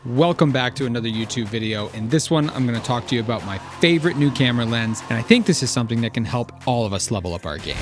Welcome back to another YouTube video. In this one, I'm going to talk to you about my favorite new camera lens, and I think this is something that can help all of us level up our game.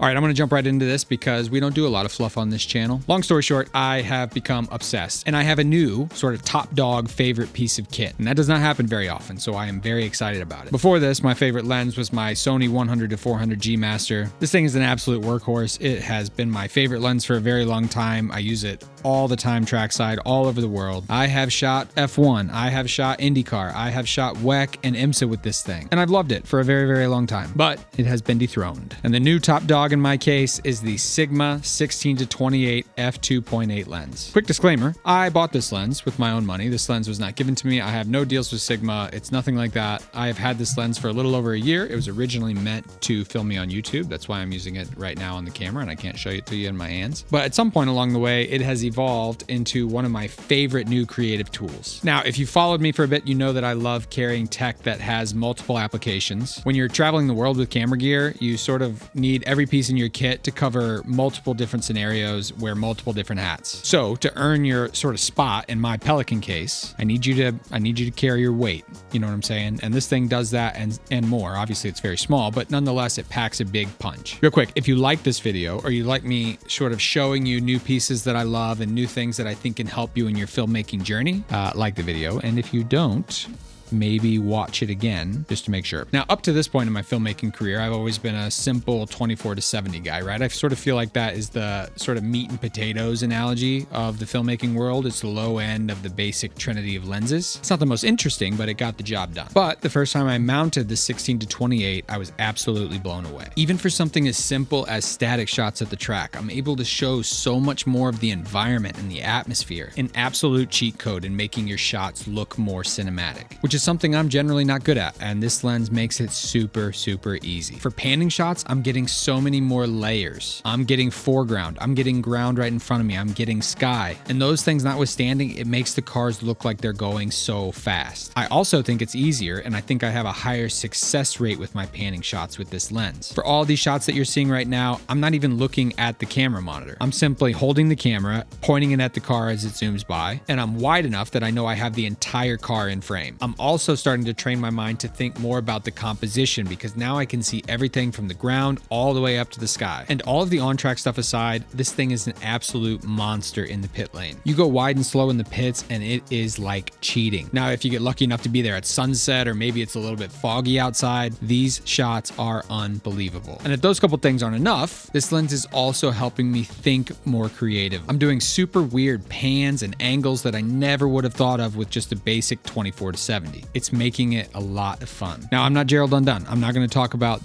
All right, I'm going to jump right into this because we don't do a lot of fluff on this channel. Long story short, I have become obsessed and I have a new sort of top dog favorite piece of kit. And that does not happen very often, so I am very excited about it. Before this, my favorite lens was my Sony 100-400 G Master. This thing is an absolute workhorse. It has been my favorite lens for a very long time. I use it all the time trackside, all over the world. I have shot F1, I have shot IndyCar, I have shot WEC and IMSA with this thing. And I've loved it for a very, very long time, but it has been dethroned. And the new top dog in my case is the Sigma 16-28 f2.8 lens. Quick disclaimer, I bought this lens with my own money. This lens was not given to me. I have no deals with Sigma. It's nothing like that. I have had this lens for a little over a year. It was originally meant to film me on YouTube. That's why I'm using it right now on the camera and I can't show it to you in my hands. But at some point along the way, it has evolved into one of my favorite new creative tools. Now, if you followed me for a bit, you know that I love carrying tech that has multiple applications. When you're traveling the world with camera gear, you sort of need every piece in your kit to cover multiple different scenarios, wear multiple different hats. So to earn your sort of spot in my Pelican case, I need you to carry your weight. You know what I'm saying? And this thing does that and more. Obviously it's very small, but nonetheless it packs a big punch. Real quick, if you like this video or you like me sort of showing you new pieces that I love and new things that I think can help you in your filmmaking journey, like the video. And if you don't, maybe watch it again just to make sure. Now, up to this point in my filmmaking career, I've always been a simple 24-70 guy, right? I sort of feel like that is the sort of meat and potatoes analogy of the filmmaking world. It's the low end of the basic trinity of lenses. It's not the most interesting, but it got the job done. But the first time I mounted the 16-28, I was absolutely blown away. Even for something as simple as static shots at the track, I'm able to show so much more of the environment and the atmosphere. An absolute cheat code in making your shots look more cinematic, which is something I'm generally not good at, and this lens makes it super, super easy. For panning shots, I'm getting so many more layers. I'm getting foreground, I'm getting ground right in front of me, I'm getting sky. And those things notwithstanding, it makes the cars look like they're going so fast. I also think it's easier, and I think I have a higher success rate with my panning shots with this lens. For all these shots that you're seeing right now, I'm not even looking at the camera monitor. I'm simply holding the camera, pointing it at the car as it zooms by, and I'm wide enough that I know I have the entire car in frame. I'm also starting to train my mind to think more about the composition because now I can see everything from the ground all the way up to the sky. And all of the on-track stuff aside, this thing is an absolute monster in the pit lane. You go wide and slow in the pits and it is like cheating. Now, if you get lucky enough to be there at sunset or maybe it's a little bit foggy outside, these shots are unbelievable. And if those couple things aren't enough, this lens is also helping me think more creative. I'm doing super weird pans and angles that I never would have thought of with just a basic 24-70. It's making it a lot of fun. Now, I'm not Gerald Undone. I'm not going to talk about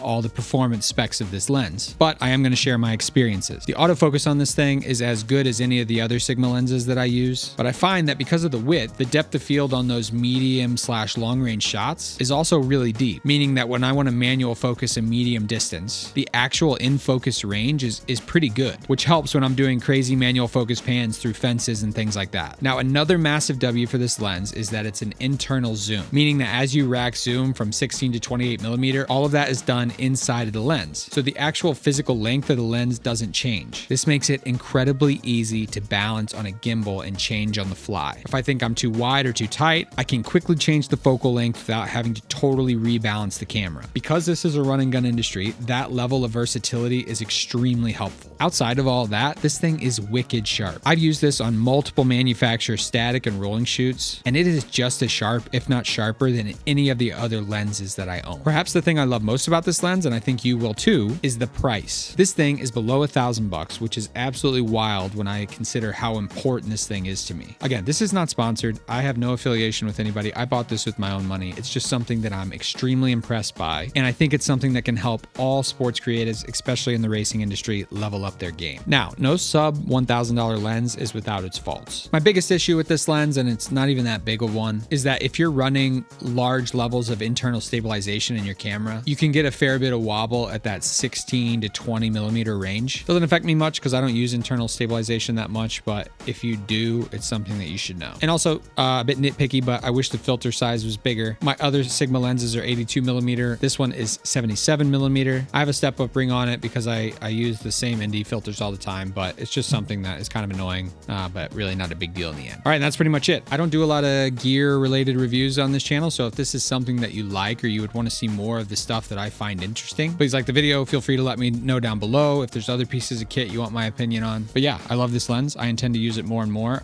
all the performance specs of this lens, but I am going to share my experiences. The autofocus on this thing is as good as any of the other Sigma lenses that I use, but I find that because of the width, the depth of field on those medium/long range shots is also really deep, meaning that when I want to manual focus a medium distance, the actual in-focus range is pretty good, which helps when I'm doing crazy manual focus pans through fences and things like that. Now, another massive W for this lens is that it's an internal zoom, meaning that as you rack zoom from 16 to 28 millimeter, all of that is done inside of the lens. So the actual physical length of the lens doesn't change. This makes it incredibly easy to balance on a gimbal and change on the fly. If I think I'm too wide or too tight, I can quickly change the focal length without having to totally rebalance the camera. Because this is a run and gun industry, that level of versatility is extremely helpful. Outside of all that, this thing is wicked sharp. I've used this on multiple manufacturer static and rolling shoots, and it is just as sharp, if not sharper, than any of the other lenses that I own. Perhaps the thing I love most about this lens, and I think you will too, is the price. This thing is below $1,000, which is absolutely wild when I consider how important this thing is to me. Again, this is not sponsored. I have no affiliation with anybody. I bought this with my own money. It's just something that I'm extremely impressed by, and I think it's something that can help all sports creatives, especially in the racing industry, level up their game. Now, no sub $1,000 lens is without its faults. My biggest issue with this lens, and it's not even that big of one, is that if you're running large levels of internal stabilization in your camera, you can get a fair bit of wobble at that 16 to 20 millimeter range. Doesn't affect me much because I don't use internal stabilization that much, but if you do, it's something that you should know. And also a bit nitpicky, but I wish the filter size was bigger. My other Sigma lenses are 82 millimeter. This one is 77 millimeter. I have a step up ring on it because I use the same ND filters all the time, but it's just something that is kind of annoying, but really not a big deal in the end. All right, and that's pretty much it. I don't do a lot of gear related reviews on this channel, so if this is something that you like or you would want to see more of the stuff that I find interesting, please like the video. Feel free to let me know down below if there's other pieces of kit you want my opinion on. But yeah, I love this lens. I intend to use it more and more.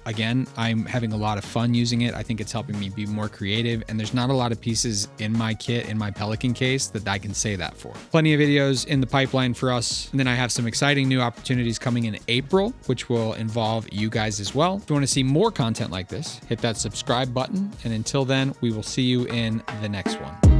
Again, I'm having a lot of fun using it. I think it's helping me be more creative, and there's not a lot of pieces in my kit, in my Pelican case, that I can say that for. Plenty of videos in the pipeline for us, and then I have some exciting new opportunities coming in April, which will involve you guys as well. If you want to see more content like this, hit that subscribe button, and until then, we will see you in the next one.